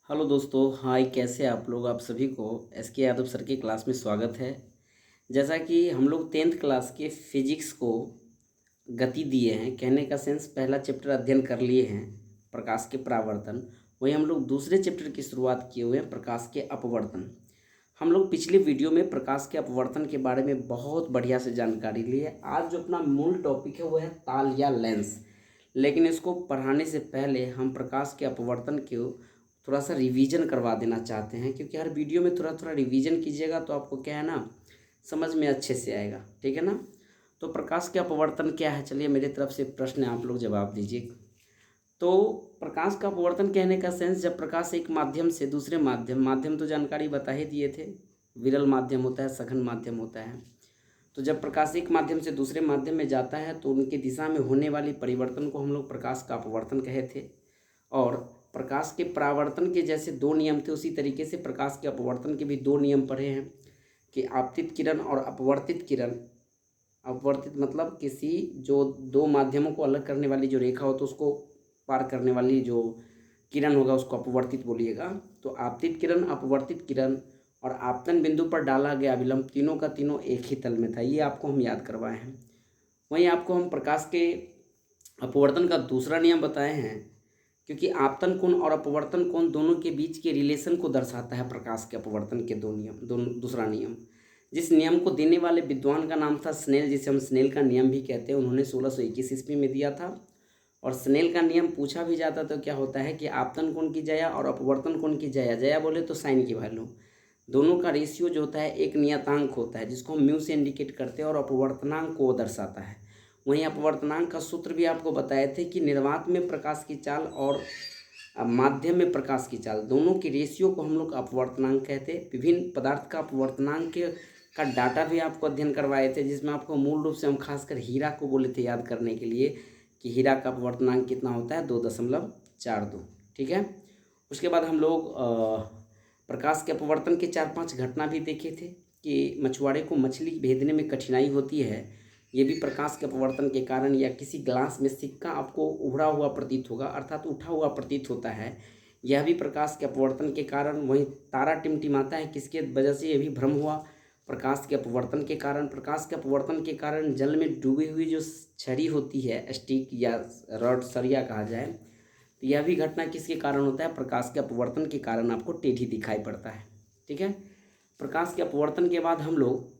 Hello दोस्तों, हाय। कैसे आप लोग? आप सभी को एस के यादव सर की क्लास में स्वागत है। जैसा कि हम लोग 10th क्लास के फिजिक्स को गति दिए हैं, कहने का सेंस पहला चैप्टर अध्ययन कर लिए हैं, प्रकाश के परावर्तन। वहीं हम लोग दूसरे चैप्टर की शुरुआत किए हुए हैं, प्रकाश के अपवर्तन। हम लोग पिछले वीडियो में प्रकाश के अपवर्तन के बारे में बहुत बढ़िया से जानकारी ली है। आज जो अपना मूल टॉपिक है वो है ताल या लेंस। लेकिन इसको पढ़ाने से पहले हम प्रकाश के अपवर्तन को थोड़ा सा रिवीजन करवा देना चाहते हैं, क्योंकि हर वीडियो में थोड़ा थोड़ा रिवीजन कीजिएगा तो आपको क्या है ना, समझ में अच्छे से आएगा। ठीक है ना? तो प्रकाश के अपवर्तन क्या है, चलिए मेरी तरफ से प्रश्न है, आप लोग जवाब दीजिए। तो प्रकाश का अपवर्तन कहने का सेंस, जब प्रकाश एक माध्यम से दूसरे माध्यम माध्यम तो जानकारी बता ही दिए थे, विरल माध्यम होता है, सघन माध्यम होता है। तो जब प्रकाश एक माध्यम से दूसरे माध्यम में जाता है तो उनकी दिशा में होने वाली परिवर्तन को हम लोग प्रकाश का अपवर्तन कहे थे। और प्रकाश के परावर्तन के जैसे दो नियम थे, उसी तरीके से प्रकाश के अपवर्तन के भी दो नियम पढ़े हैं कि आपतित किरण और अपवर्तित किरण। अपवर्तित मतलब किसी जो दो माध्यमों को अलग करने वाली जो रेखा हो तो उसको पार करने वाली जो किरण होगा उसको अपवर्तित बोलिएगा। तो आपतित किरण, अपवर्तित किरण और आपतन बिंदु पर डाला गया विलंब, तीनों का तीनों एक ही तल में था। ये आपको हम याद करवाए हैं। वहीं आपको हम प्रकाश के अपवर्तन का दूसरा नियम बताए हैं, क्योंकि आपतन कोण और अपवर्तन कोण दोनों के बीच के रिलेशन को दर्शाता है प्रकाश के अपवर्तन के दो नियम, दोनों दूसरा नियम। जिस नियम को देने वाले विद्वान का नाम था स्नेल, जिसे हम स्नेल का नियम भी कहते हैं। उन्होंने 1621 ईस्वी में दिया था। और स्नेल का नियम पूछा भी जाता तो क्या होता है कि आपतन कोण की जया और अपवर्तन कोण की जया, जया बोले तो साइन की वैल्यू, दोनों का रेशियो जो होता है एक नियतांक होता है, जिसको हम म्यू से इंडिकेट करते हैं और अपवर्तनांक को दर्शाता है। वहीं अपवर्तनांक का सूत्र भी आपको बताए थे कि निर्वात में प्रकाश की चाल और माध्यम में प्रकाश की चाल, दोनों के रेशियो को हम लोग अपवर्तनांक कहते हैं। विभिन्न पदार्थ का अपवर्तनांक का डाटा भी आपको अध्ययन करवाए थे, जिसमें आपको मूल रूप से हम खासकर हीरा को बोले थे याद करने के लिए कि हीरा का अपवर्तनांक कितना होता है, 2.42। ठीक है। उसके बाद हम लोग प्रकाश के अपवर्तन के 4-5 घटना भी देखे थे कि मछुआरे को मछली भेजने में कठिनाई होती है, ये भी प्रकाश के अपवर्तन के कारण। या किसी ग्लास में सिक्का आपको उभरा हुआ प्रतीत होगा, अर्थात उठा हुआ प्रतीत होता है, यह भी प्रकाश के अपवर्तन के कारण। वहीं तारा टिमटिमाता है, किसके वजह से, यह भी भ्रम हुआ, प्रकाश के अपवर्तन के कारण। प्रकाश के अपवर्तन के कारण जल में डूबी हुई जो छड़ी होती है, स्टिक या रॉड, सरिया कहा जाए, तो यह भी घटना किसके कारण होता है, प्रकाश के अपवर्तन के कारण आपको टेढ़ी दिखाई पड़ता है। ठीक है। प्रकाश के अपवर्तन के बाद हम लोग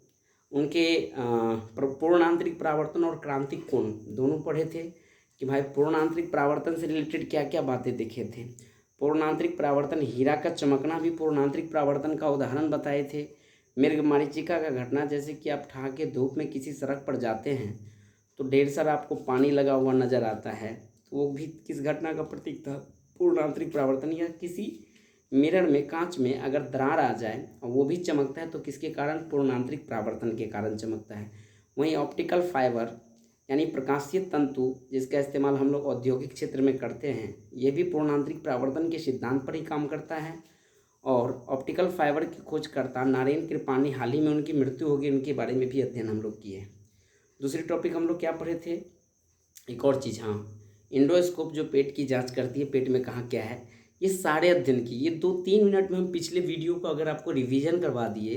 उनके पूर्णांतरिक परावर्तन और क्रांतिक कोण दोनों पढ़े थे कि भाई पूर्णांतरिक परावर्तन से रिलेटेड क्या क्या बातें देखे थे। पूर्णांतरिक परावर्तन, हीरा का चमकना भी पूर्णांतरिक परावर्तन का उदाहरण बताए थे। मृगमरीचिका का घटना, जैसे कि आप ठहाके धूप में किसी सड़क पर जाते हैं तो ढेर सारा आपको पानी लगा हुआ नजर आता है, तो वो भी किस घटना का प्रतीक था, पूर्णांतरिक परावर्तन। या किसी मिरर में, कांच में अगर दरार आ जाए और वो भी चमकता है तो किसके कारण, पूर्णांतरिक परावर्तन के कारण चमकता है। वहीं ऑप्टिकल फाइबर यानी प्रकाशीय तंतु, जिसका इस्तेमाल हम लोग औद्योगिक क्षेत्र में करते हैं, ये भी पूर्णांतरिक परावर्तन के सिद्धांत पर ही काम करता है। और ऑप्टिकल फाइबर की खोजकर्ता नारायण कृपानी, हाल ही में उनकी मृत्यु हो गई, उनके बारे में भी अध्ययन हम लोग किए। दूसरी टॉपिक हम लोग क्या पढ़े थे, एक और चीज़, हाँ, इंडोस्कोप जो पेट की जांच करती है, पेट में कहाँ क्या है, ये सारे अध्ययन की, ये 2-3 मिनट में हम पिछले वीडियो को अगर आपको रिवीजन करवा दिए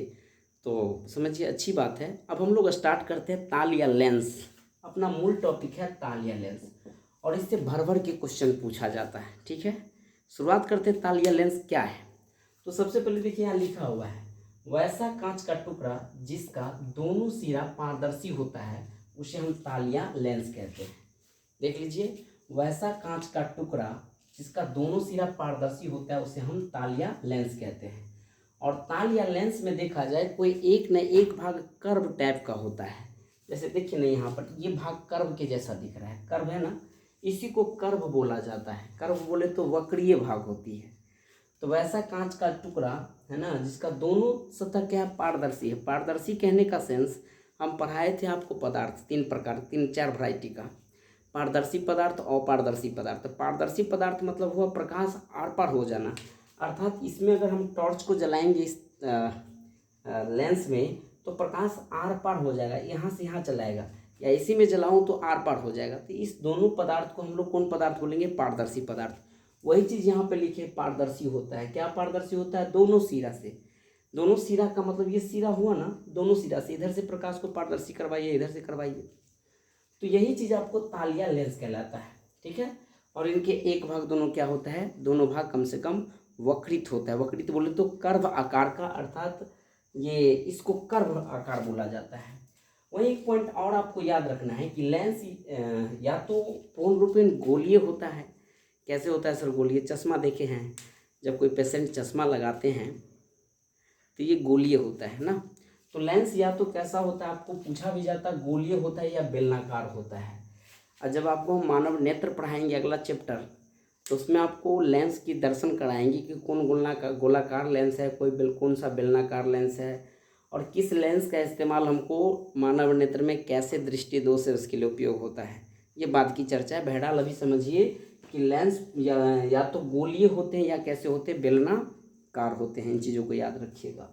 तो समझिए अच्छी बात है। अब हम लोग स्टार्ट करते हैं ताल या लेंस। अपना मूल टॉपिक है ताल या लेंस, और इससे भर भर के क्वेश्चन पूछा जाता है। ठीक है, शुरुआत करते हैं, ताल या लेंस क्या है। तो सबसे पहले देखिए, यहाँ लिखा हुआ है, वैसा कांच का टुकड़ा जिसका दोनों सिरा पारदर्शी होता है उसे हम ताल या लेंस कहते हैं। देख लीजिए, वैसा कांच का टुकड़ा जिसका दोनों सिरा पारदर्शी होता है उसे हम ताल या लेंस कहते हैं। और ताल या लेंस में देखा जाए, कोई एक न एक भाग कर्व टाइप का होता है। जैसे देखिए ना, यहाँ पर ये भाग कर्व के जैसा दिख रहा है, कर्व है ना, इसी को कर्व बोला जाता है। कर्व बोले तो वक्रीय भाग होती है। तो वैसा कांच का टुकड़ा है ना, जिसका दोनों सतह क्या है, पारदर्शी है। पारदर्शी कहने का सेंस, हम पढ़ाए थे आपको पदार्थ 3 प्रकार, 3-4 वैरायटी का, पारदर्शी पदार्थ, अपारदर्शी पदार्थ। पारदर्शी पदार्थ मतलब हुआ प्रकाश आर पार हो जाना, अर्थात इसमें अगर हम टॉर्च को जलाएंगे इस लेंस में तो प्रकाश आर पार हो जाएगा, यहाँ से यहाँ चलाएगा, या इसी में जलाऊं तो आर पार हो जाएगा। तो इस दोनों पदार्थ को हम लोग कौन पदार्थ बोलेंगे, पारदर्शी पदार्थ। वही चीज़ यहाँ पे लिखे पारदर्शी होता है। क्या पारदर्शी होता है? दोनों सिरा से। दोनों सिरा का मतलब ये सिरा हुआ ना, दोनों सिरा से इधर से प्रकाश को पारदर्शी करवाइए, इधर से करवाइए, तो यही चीज़ आपको तालिया लेंस कहलाता है। ठीक है। और इनके एक भाग दोनों क्या होता है? दोनों भाग कम से कम वक्रित होता है। वक्रित बोले तो कर्व आकार का, अर्थात ये इसको कर्व आकार बोला जाता है। वहीं एक पॉइंट और आपको याद रखना है कि लेंस या तो पूर्ण रूपेण गोलीय होता है। कैसे होता है सर गोलीय? चश्मा देखे हैं, जब कोई पेशेंट चश्मा लगाते हैं तो ये गोलीय होता है ना। तो लेंस या तो कैसा होता है, आपको पूछा भी जाता है गोलीय होता है या बेलनाकार होता है। और जब आपको हम मानव नेत्र पढ़ाएंगे अगला चैप्टर, तो उसमें आपको लेंस की दर्शन कराएंगे कि कौन गोलाकार लेंस है, कौन सा बेलनाकार लेंस है, और किस लेंस का इस्तेमाल हमको मानव नेत्र में कैसे दृष्टि दोष है उसके लिए उपयोग होता है। ये बात की चर्चा है। बहरहाल अभी समझिए कि लेंस या तो गोलीय होते हैं या कैसे होते हैं, बेलनाकार होते हैं। इन चीज़ों को याद रखिएगा।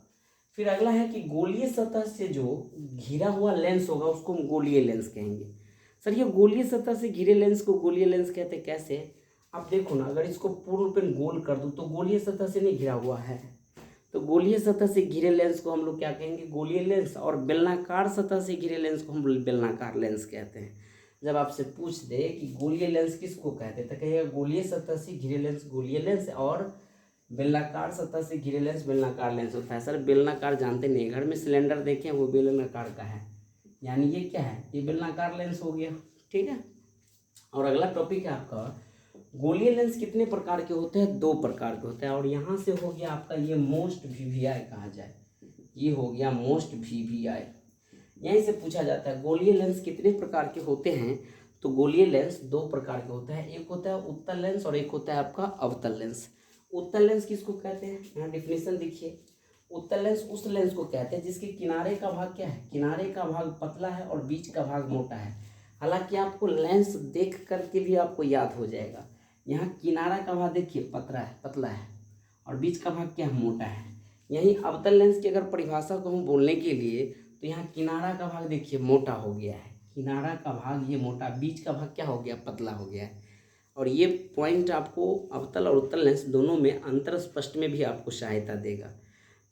फिर अगला है कि गोलीय सतह से जो घिरा हुआ लेंस होगा उसको हम गोलीय लेंस कहेंगे। सर ये गोलीय सतह से घिरे लेंस को गोलीय लेंस कहते हैं। कैसे? आप देखो ना, अगर इसको पूर्ण रूपेण गोल कर दूँ तो गोलीय सतह से नहीं घिरा हुआ है, तो गोलीय सतह से घिरे लेंस को हम लोग क्या कहेंगे? गोलीय लेंस। और बेलनाकार सतह से घिरे लेंस को हम बेलनाकार लेंस कहते हैं। जब आपसे पूछ दे कि गोलीय लेंस किसको कहते हैं, तो कहिएगा गोलीय सतह से घिरे लेंस गोलीय लेंस, और बेलनाकार सतह से घिरे लेंस बेलनाकार लेंस होता है। सर बेलनाकार जानते नहीं, घर में सिलेंडर देखें वो बेलनाकार का है, यानी ये क्या है? ये बेलनाकार लेंस हो गया। ठीक है। और अगला टॉपिक है आपका गोलीय लेंस कितने प्रकार के होते हैं? 2 प्रकार के होते हैं। और यहाँ से हो गया आपका ये मोस्ट वीवीआई कहा जाए, ये हो गया मोस्ट वीवीआई। यहीं से पूछा जाता है गोलीय लेंस कितने प्रकार के होते हैं, तो गोलीय लेंस 2 प्रकार के होते हैं। एक होता है उत्तल लेंस और एक होता है आपका अवतल लेंस। उत्तल लेंस किसको कहते हैं? यहाँ डिफिनेशन देखिए। उत्तल लेंस उस लेंस को कहते हैं जिसके किनारे का भाग क्या है? किनारे का भाग पतला है और बीच का भाग मोटा है। हालांकि आपको लेंस देख करके भी आपको याद हो जाएगा। यहाँ किनारा का भाग देखिए पतला है और बीच का भाग क्या है? मोटा है। यहीं अवतल लेंस की अगर परिभाषा को हम बोलने के लिए, तो यहाँ किनारा का भाग देखिए मोटा हो गया है, किनारा का भाग ये मोटा, बीच का भाग क्या हो गया? पतला हो गया है। और ये पॉइंट आपको अवतल और उत्तल लेंस दोनों में अंतर स्पष्ट में भी आपको सहायता देगा।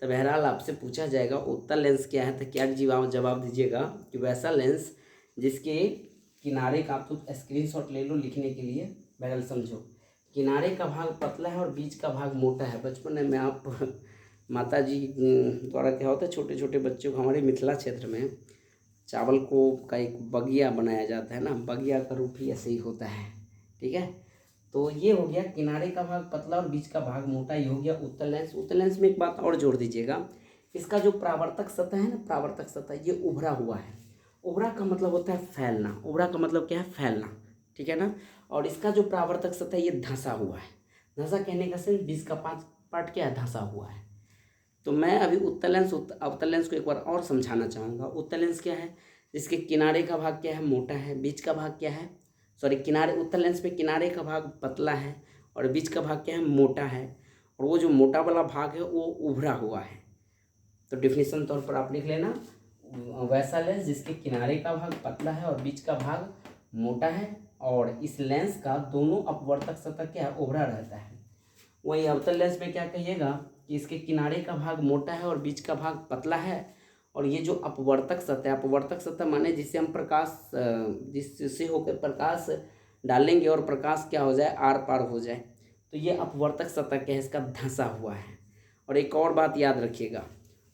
तो बहरहाल आपसे पूछा जाएगा उत्तल लेंस क्या है, तो क्या जवाब दीजिएगा कि वैसा लेंस जिसके किनारे का, आप तो स्क्रीनशॉट ले लो लिखने के लिए। बहरहाल समझो, किनारे का भाग पतला है और बीच का भाग मोटा है। बचपन में आप माता जी द्वारा क्या होता है, छोटे छोटे बच्चों को हमारे मिथिला क्षेत्र में चावल को का एक बगिया बनाया जाता है ना, बगिया का रूप ही ऐसे ही होता है। ठीक है। तो ये हो गया किनारे का भाग पतला और बीच का भाग मोटा, ये हो गया उत्तल लेंस। उत्तल लेंस में एक बात और जोड़ दीजिएगा, इसका जो परावर्तक सतह है ना, परावर्तक सतह ये उभरा हुआ है। उभरा का मतलब होता है फैलना, उभरा का मतलब क्या है? फैलना। ठीक है ना। और इसका जो परावर्तक सतह ये धंसा हुआ है। धंसा कहने का सेंस 20 का 5 पार्ट क्या है? धंसा हुआ है। तो मैं अभी उत्तल लेंस अवतल लेंस को एक बार और समझाना चाहूँगा। उत्तल लेंस क्या है? जिसके किनारे का भाग क्या है? मोटा है। बीच का भाग क्या है? सॉरी, किनारे, उत्तल लेंस में किनारे का भाग पतला है और बीच का भाग क्या है? मोटा है। और वो जो मोटा वाला भाग है वो उभरा हुआ है। तो डिफिनेशन तौर पर आप लिख लेना, वैसा लेंस जिसके किनारे का भाग पतला है और बीच का भाग मोटा है, और इस लेंस का दोनों अपवर्तक सतह क्या है? उभरा रहता है। वहीं अवतल लेंस में क्या कहिएगा कि इसके किनारे का भाग मोटा है और बीच का भाग पतला है, और ये जो अपवर्तक सतह, अपवर्तक सतह माने जिससे हम जिससे होकर प्रकाश डालेंगे और प्रकाश क्या हो जाए? आर पार हो जाए, तो ये अपवर्तक सतह क्या है? इसका धंसा हुआ है। और एक और बात याद रखिएगा,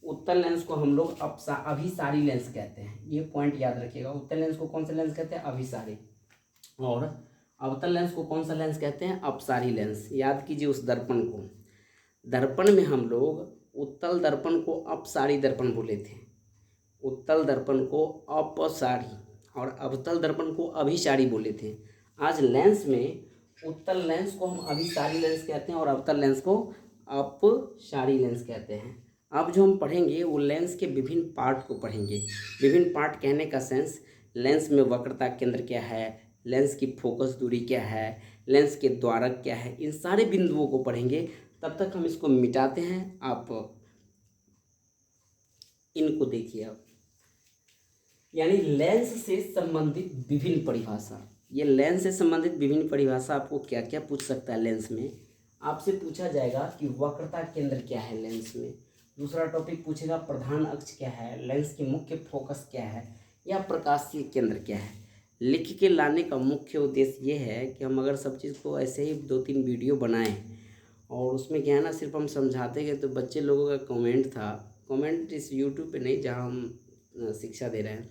उत्तल लेंस को हम लोग अभिसारी लेंस कहते हैं। ये पॉइंट याद रखिएगा। उत्तल लेंस को कौन सा लेंस कहते हैं? अभिसारी। और अवतल लेंस को कौन सा लेंस कहते हैं? अपसारी लेंस। याद कीजिए उस दर्पण को। दर्पण में हम लोग उत्तल दर्पण को अपसारी दर्पण बोले थे, उत्तल दर्पण को अपसारी और अवतल दर्पण को अभिसारी बोले थे। आज लेंस में उत्तल लेंस को हम अभिसारी लेंस कहते हैं और अवतल लेंस को अपसारी लेंस कहते हैं। अब जो हम पढ़ेंगे वो लेंस के विभिन्न पार्ट को पढ़ेंगे। विभिन्न पार्ट कहने का सेंस, लेंस में वक्रता केंद्र क्या है, लेंस की फोकस दूरी क्या है, लेंस के द्वारक क्या है, इन सारे बिंदुओं को पढ़ेंगे। तब तक हम इसको मिटाते हैं, आप इनको देखिए। अब यानी लेंस से संबंधित विभिन्न परिभाषा, ये लेंस से संबंधित विभिन्न परिभाषा आपको क्या क्या पूछ सकता है लेंस में। आपसे पूछा जाएगा कि वक्रता केंद्र क्या है लेंस में। दूसरा टॉपिक पूछेगा प्रधान अक्ष क्या है, लेंस की मुख्य फोकस क्या है, या प्रकाशीय केंद्र क्या है। लिख के लाने का मुख्य उद्देश्य ये है कि हम अगर सब चीज़ को ऐसे ही 2-3 वीडियो बनाएं और उसमें क्या है ना, सिर्फ हम समझाते गए तो बच्चे लोगों का कमेंट था, कमेंट इस यूट्यूब पे नहीं जहाँ हम शिक्षा दे रहे हैं,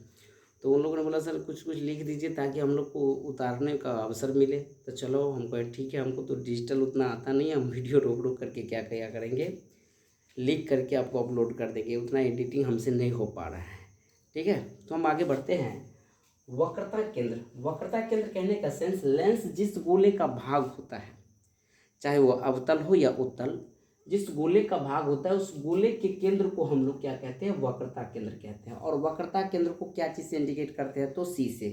तो उन लोगों ने बोला सर कुछ कुछ लिख दीजिए ताकि हम लोग को उतारने का अवसर मिले। तो चलो हम कहे ठीक है, हमको तो डिजिटल उतना आता नहीं है, हम वीडियो रोक रोक करके क्या करेंगे, लिख करके आपको अपलोड कर देंगे, उतना एडिटिंग हमसे नहीं हो पा रहा है। ठीक है, तो हम आगे बढ़ते हैं। वक्रता केंद्र, वक्रता केंद्र कहने का सेंस लेंस जिस गोले का भाग होता है, चाहे वो अवतल हो या उत्तल, जिस गोले का भाग होता है उस गोले के केंद्र को हम लोग क्या कहते हैं, वक्रता केंद्र कहते हैं। और वक्रता केंद्र को क्या चीज़ से इंडिकेट करते हैं, तो सी से।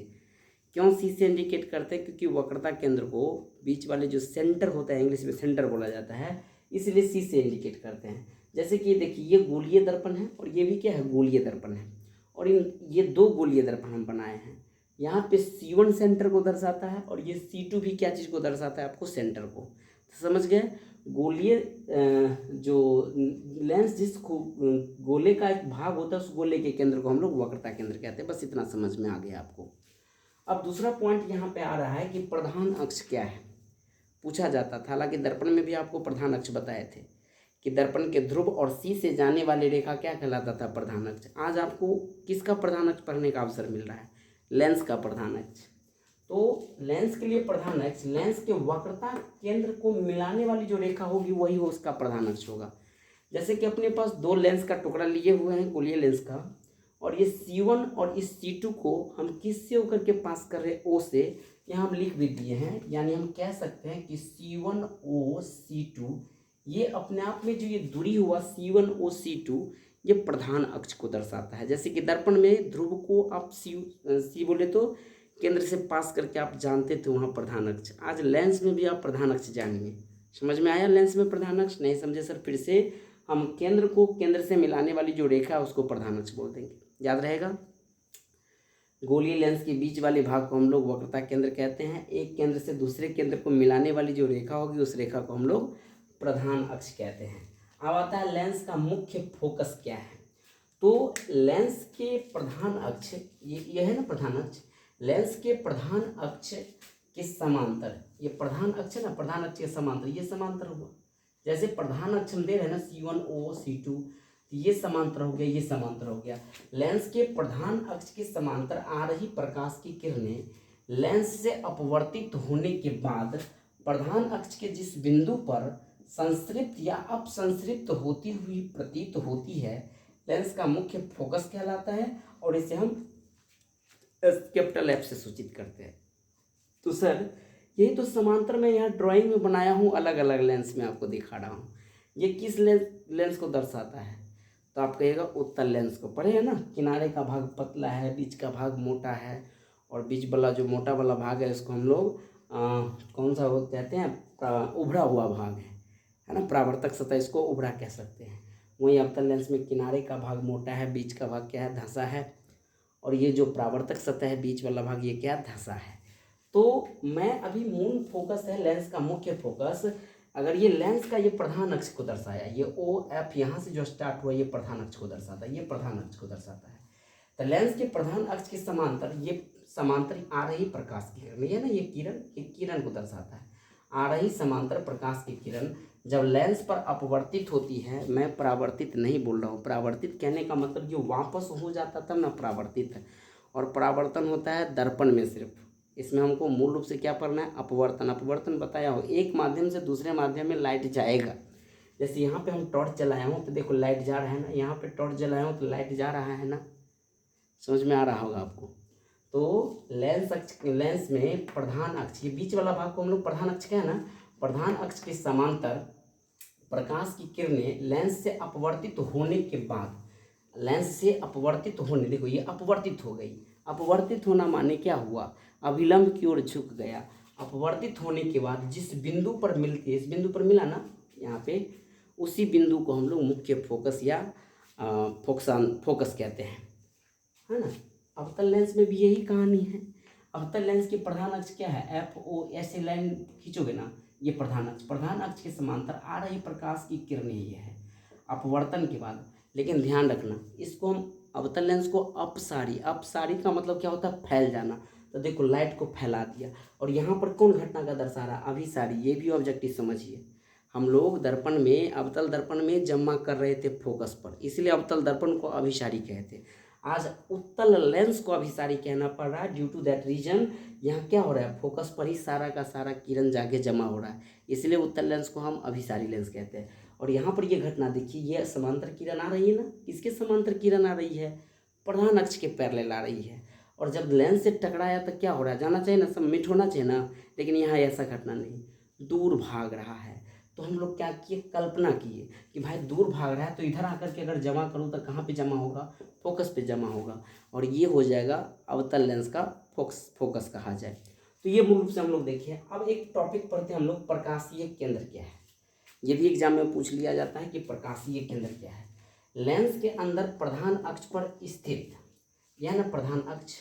क्यों सी से इंडिकेट करते हैं, क्योंकि वक्रता केंद्र को बीच वाले जो सेंटर होता है, इंग्लिश में सेंटर बोला जाता है, इसलिए सी से इंडिकेट करते हैं। जैसे कि देखिए ये गोलीय दर्पण है और ये भी क्या है, गोलीय दर्पण है, और ये 2 गोलीय दर्पण हम बनाए हैं। यहाँ पे C1 सेंटर को दर्शाता है और ये C2 भी क्या चीज़ को दर्शाता है, आपको सेंटर को। तो समझ गए, गोलीय जो लेंस जिस गोले का एक भाग होता है उस गोले के केंद्र को हम लोग वक्रता केंद्र कहते हैं। बस इतना समझ में आ गया आपको। अब दूसरा पॉइंट यहाँ पे आ रहा है कि प्रधान अक्ष क्या है, पूछा जाता था। हालांकि दर्पण में भी आपको प्रधान अक्ष बताए थे कि दर्पण के ध्रुव और सी से जाने वाली रेखा क्या कहलाता था, प्रधान अक्ष। आज आपको किसका प्रधान अक्ष पढ़ने का अवसर मिल रहा है, लेंस का प्रधान अक्ष। तो लेंस के लिए प्रधान अक्ष लेंस के वक्रता केंद्र को मिलाने वाली जो रेखा होगी वही वो उसका प्रधान अक्ष होगा। जैसे कि अपने पास 2 लेंस का टुकड़ा लिए हुए हैं गोलीय लेंस का, और ये C1 और इस C2 को हम किससे होकर के पास कर रहे हैं, O से। यहाँ हम लिख भी दिए हैं, यानी हम कह सकते हैं कि C1O C2, ये अपने आप में जो ये दूरी हुआ C1O C2, ये प्रधान अक्ष को दर्शाता है। जैसे कि दर्पण में ध्रुव को आप सी बोले तो केंद्र से पास करके आप जानते थे वहाँ प्रधान अक्ष। आज लेंस में भी आप प्रधान अक्ष जानिए। समझ में आया, लेंस में प्रधान अक्ष नहीं समझे सर, फिर से हम केंद्र को केंद्र से मिलाने वाली जो रेखा है उसको प्रधान अक्ष बोल देंगे, याद रहेगा। गोलीय लेंस के बीच वाले भाग को हम लोग वक्रता केंद्र कहते हैं। एक केंद्र से दूसरे केंद्र को मिलाने वाली जो रेखा होगी उस रेखा को हम लोग प्रधान अक्ष कहते हैं। अब आता है लेंस का मुख्य फोकस क्या है। तो लेंस के प्रधान अक्ष, ये है ना प्रधान अक्ष, लेंस के प्रधान अक्ष के समांतर, ये प्रधान अक्ष है ना, प्रधान अक्ष के समांतर, ये समांतर हुआ। जैसे प्रधान अक्ष हम दे रहे हैं ना C1O C2, ये समांतर हो गया, ये समांतर हो गया। लेंस के प्रधान अक्ष के समांतर आ रही प्रकाश की किरणें लेंस से अपवर्तित होने के बाद प्रधान अक्ष के जिस बिंदु पर संसृप्त या अपसंसृप्त होती हुई प्रतीत होती है, लेंस का मुख्य फोकस कहलाता है, और इसे हम कैपिटल F से सूचित करते हैं। तो सर यही तो समांतर में यहाँ ड्राइंग में बनाया हूँ, अलग अलग लेंस में आपको दिखा रहा हूँ। ये किस लेंस को दर्शाता है, तो आप कहिएगा उत्तल लेंस को। पढ़े है ना, किनारे का भाग पतला है, बीच का भाग मोटा है, और बीच वाला जो मोटा वाला भाग है इसको हम लोग कौन सा वो कहते हैं, उभरा हुआ भाग है ना, परावर्तक सतह, इसको उभरा कह सकते हैं। वहीं अवतल लेंस में किनारे का भाग मोटा है, बीच का भाग क्या है, धंसा है, और ये जो परावर्तक सतह है बीच वाला भाग ये क्या, धंसा है। तो मैं अभी मूल फोकस है लेंस का मुख्य फोकस। अगर ये लेंस का ये प्रधान अक्ष को दर्शाया, ये OF यहाँ से जो स्टार्ट हुआ ये प्रधान अक्ष को दर्शाता है, ये प्रधान अक्ष को दर्शाता है। तो लेंस के प्रधान अक्ष के समांतर, ये समांतर आ रही प्रकाश की किरण, ये ना ये किरण को दर्शाता है। आ रही समांतर प्रकाश की किरण जब लेंस पर अपवर्तित होती है, मैं परावर्तित नहीं बोल रहा हूँ, परावर्तित कहने का मतलब जो वापस हो जाता तब ना परावर्तित है, और परावर्तन होता है दर्पण में सिर्फ। इसमें हमको मूल रूप से क्या पढ़ना है, अपवर्तन। अपवर्तन बताया हो, एक माध्यम से दूसरे माध्यम में लाइट जाएगा। जैसे यहाँ पे हम टॉर्च जलाया हूँ तो देखो लाइट जा रहा है ना, यहाँ पे टॉर्च जलाया हूँ तो लाइट जा रहा है ना, समझ में आ रहा होगा आपको। तो लेंस में प्रधान अक्ष, ये बीच वाला भाग को हम लोग प्रधान अक्ष कहें ना, प्रधान अक्ष के समांतर प्रकाश की किरणें लेंस से अपवर्तित होने के बाद, लेंस से अपवर्तित होने, देखो ये अपवर्तित हो गई, अपवर्तित होना माने क्या हुआ, अभिलंब की ओर झुक गया। अपवर्तित होने के बाद जिस बिंदु पर मिलती है, इस बिंदु पर मिला ना यहाँ पे, उसी बिंदु को हम लोग मुख्य फोकस या फोकस कहते हैं, है ना। अवतल लेंस में भी यही कहानी है। अवतल लेंस की प्रधान अक्ष क्या है, एफ ओ, ऐसे लाइन खींचोगे ना, ये प्रधान अक्ष के समांतर आ रही प्रकाश की किरणें ये है अपवर्तन के बाद। लेकिन ध्यान रखना, इसको हम अवतल लेंस को अपसारी का मतलब क्या होता है, फैल जाना। तो देखो लाइट को फैला दिया, और यहाँ पर कौन घटना का दर्शा रहा, अभिसारी। ये भी ऑब्जेक्टिव समझिए, हम लोग दर्पण में, अवतल दर्पण में जमा कर रहे थे फोकस पर, इसलिए अवतल दर्पण को अभिसारी कहते। आज उत्तल लेंस को अभिसारी कहना पड़ रहा है, ड्यू टू दैट रीजन यहाँ क्या हो रहा है, फोकस पर ही सारा का सारा किरण जाके जमा हो रहा है, इसलिए उत्तल लेंस को हम अभिसारी लेंस कहते हैं। और यहाँ पर ये घटना देखिए, ये समांतर किरण आ रही है ना, किसके समांतर किरण आ रही है, प्रधान अक्ष के पैरेलल आ रही है। और जब लेंस से टकराया तो क्या हो रहा है, जाना चाहिए ना, सबमिट होना चाहिए ना, लेकिन यहाँ ऐसा घटना नहीं, दूर भाग रहा है। तो हम लोग क्या किए, कल्पना किए कि भाई दूर भाग रहा है, तो इधर आकर के अगर जमा करूँ तो कहाँ पे जमा होगा, फोकस पे जमा होगा, और ये हो जाएगा अवतल लेंस का फोकस कहा जाए। तो ये मूल रूप से हम लोग देखिए। अब एक टॉपिक पढ़ते हैं हम लोग, प्रकाशीय केंद्र क्या है। ये भी एग्जाम में पूछ लिया जाता है कि प्रकाशीय केंद्र क्या है। लेंस के अंदर प्रधान अक्ष पर स्थित, यह ना प्रधान अक्ष,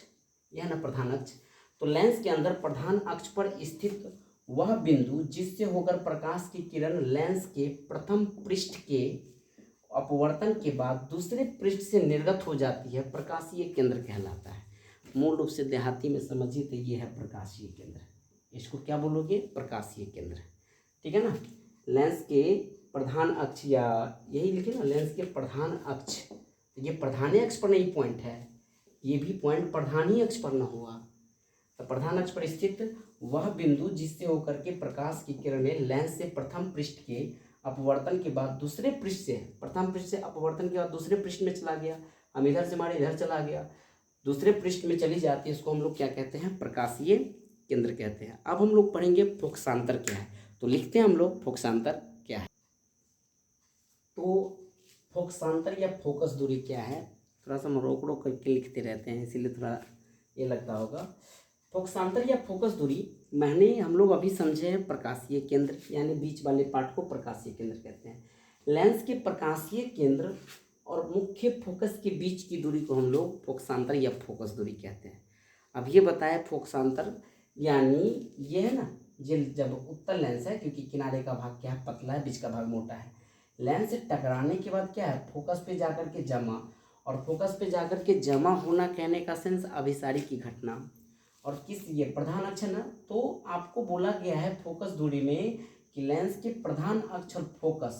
तो लेंस के अंदर प्रधान अक्ष पर स्थित वह बिंदु जिससे होकर प्रकाश की किरण लेंस के प्रथम पृष्ठ के अपवर्तन के बाद दूसरे पृष्ठ से निर्गत हो जाती है, प्रकाशीय केंद्र कहलाता है। मूल रूप से देहाती में समझिए तो ये है प्रकाशीय केंद्र, इसको क्या बोलोगे, प्रकाशीय केंद्र, ठीक है ना। लेंस के प्रधान अक्ष, या यही लिखे ना, लेंस के प्रधान अक्ष, ये प्रधान अक्ष पर नहीं पॉइंट है, ये भी पॉइंट प्रधान ही अक्ष पर न हुआ, तो प्रधान अक्ष पर स्थित वह बिंदु जिससे होकर के प्रकाश की किरणें लेंस से प्रथम पृष्ठ के अपवर्तन के बाद दूसरे पृष्ठ से, प्रथम पृष्ठ से अपवर्तन के बाद दूसरे पृष्ठ में चला गया, हम इधर से मारे इधर चला गया, दूसरे पृष्ठ में चली जाती है, इसको हम लोग क्या कहते हैं, प्रकाशीय केंद्र कहते हैं। अब हम लोग पढ़ेंगे फोकसांतर क्या है, तो लिखते हैं हम लोग फोकसांतर क्या है। तो फोकसांतर या फोकस दूरी क्या है, थोड़ा सा हम रोक करके लिखते रहते हैं, इसीलिए थोड़ा ये लगता होगा। फोकसांतर या फोकस दूरी मैंने हम लोग अभी समझे हैं प्रकाशीय केंद्र, यानी बीच वाले पार्ट को प्रकाशीय केंद्र कहते हैं। लेंस के प्रकाशीय केंद्र और मुख्य फोकस के बीच की दूरी को हम लोग फोकसांतर या फोकस दूरी कहते हैं। अब ये बताया फोकसांतर, यानी ये है ना, ये जब उत्तल लेंस है, क्योंकि किनारे का भाग क्या है, पतला है, बीच का भाग मोटा है, लेंस से टकराने के बाद क्या है, फोकस पे जाकर के जमा, और फोकस पे जाकर के जमा होना कहने का सेंस अभिसारी की घटना, और किस ये प्रधान अक्ष है ना, तो आपको बोला गया है फोकस दूरी में कि लेंस के प्रधान अक्ष और फोकस,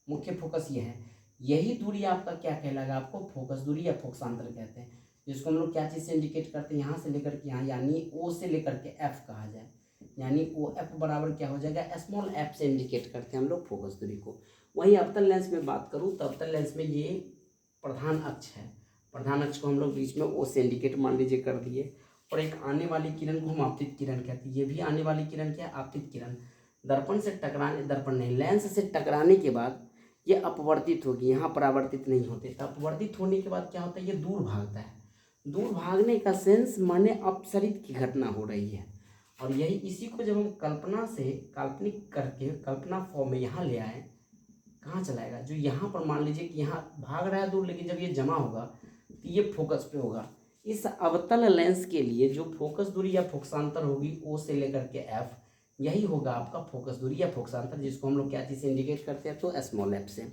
मुख्य फोकस ये है, यही दूरी आपका क्या कहलाएगा, आपको फोकस दूरी या फोकसांतर कहते हैं, जिसको हम लोग क्या चीज़ से इंडिकेट करते हैं, यहाँ से लेकर के यहाँ, यानी ओ से लेकर के एफ कहा जाए, यानी ओ एफ बराबर क्या हो जाएगा, स्मॉल एफ से इंडिकेट करते हैं हम लोग फोकस दूरी को। वहीं अवतल लेंस में बात करूँ तो अवतल लेंस में ये प्रधान अक्ष है, प्रधान अक्ष को हम लोग बीच में ओ से इंडिकेट मान लीजिए कर दिए, और एक आने वाली किरण को हम आपतित किरण कहते हैं। ये भी आने वाली किरण क्या है, आपतित किरण, दर्पण से टकराने, दर्पण नहीं, लेंस से टकराने के बाद ये अपवर्तित होगी, यहाँ परावर्तित नहीं होते, तो अपवर्तित होने के बाद क्या होता है, ये दूर भागता है। दूर भागने का सेंस माने अपसरित की घटना हो रही है, और यही इसी को जब हम कल्पना से काल्पनिक करके कल्पना फॉर्म में यहाँ ले आए, कहाँ चलाएगा, जो यहाँ पर मान लीजिए कि यहाँ भाग रहा है दूर, लेकिन जब ये जमा होगा तो ये फोकस पे होगा। इस अवतल लेंस के लिए जो फोकस दूरी या फोकसांतर होगी ओ से लेकर के एफ, यही होगा आपका फोकस दूरी या फोकसांतर, जिसको हम लोग क्या चीज़ से इंडिकेट करते हैं, तो स्मॉल एफ से।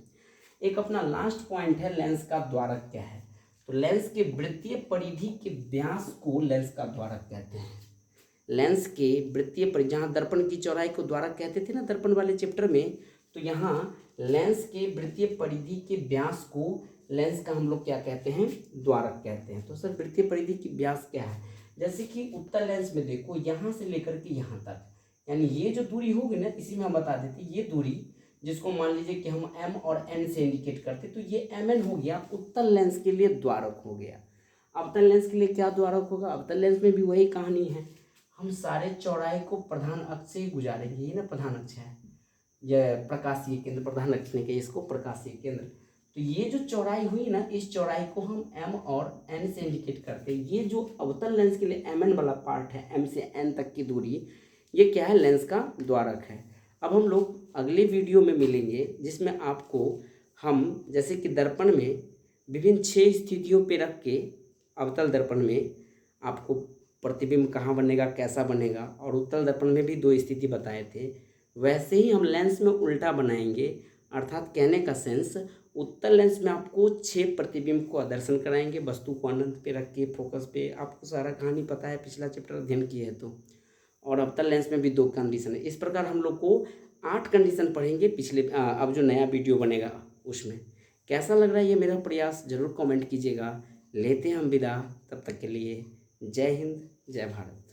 एक अपना लास्ट पॉइंट है, लेंस का द्वारक क्या है, तो लेंस के वृत्तीय परिधि के व्यास को लेंस का द्वारक कहते हैं। लेंस के वृत्तीय परिधि, जहाँ दर्पण की चौड़ाई को द्वारक कहते थे ना दर्पण वाले चैप्टर में, तो यहाँ लेंस के वृत्तीय परिधि के व्यास को लेंस का हम लोग क्या कहते हैं, द्वारक कहते हैं। तो सर वृत्तीय परिधि की व्यास क्या है, जैसे कि उत्तल लेंस में देखो, यहाँ से लेकर के यहाँ तक, यानी ये जो दूरी होगी ना, इसी में हम बता देते, ये दूरी जिसको मान लीजिए कि हम एम और एन से इंडिकेट करते, तो ये एम एन हो गया, उत्तल लेंस के लिए द्वारक हो गया। अवतल लेंस के लिए क्या द्वारक होगा, अवतल लेंस में भी वही कहानी है, हम सारे चौड़ाई को प्रधान अक्ष से ही गुजारेंगे, ये ना प्रधान अक्ष है, यह प्रकाशीय केंद्र, प्रधान अक्ष ने कहा इसको प्रकाशीय केंद्र। तो ये जो चौड़ाई हुई ना, इस चौड़ाई को हम एम और एन से इंडिकेट करते हैं। ये जो अवतल लेंस के लिए एम एन वाला पार्ट है, एम से एन तक की दूरी, ये क्या है, लेंस का द्वारक है। अब हम लोग अगले वीडियो में मिलेंगे, जिसमें आपको हम जैसे कि दर्पण में विभिन्न 6 स्थितियों पे रख के, अवतल दर्पण में आपको प्रतिबिंब कहाँ बनेगा, कैसा बनेगा, और उत्तल दर्पण में भी 2 स्थिति बताए थे। वैसे ही हम लेंस में उल्टा बनाएंगे, अर्थात कहने का सेंस उत्तल लेंस में आपको 6 प्रतिबिंब को दर्शन कराएंगे, वस्तु को अनंत पे रख के फोकस पे। आपको सारा कहानी पता है, पिछला चैप्टर अध्ययन किए है तो। और अवतल लेंस में भी 2 कंडीशन है। इस प्रकार हम लोग को 8 कंडीशन पढ़ेंगे पिछले अब जो नया वीडियो बनेगा उसमें। कैसा लग रहा है ये मेरा प्रयास, ज़रूर कमेंट कीजिएगा। लेते हैं हम विदा, तब तक के लिए जय हिंद, जय भारत।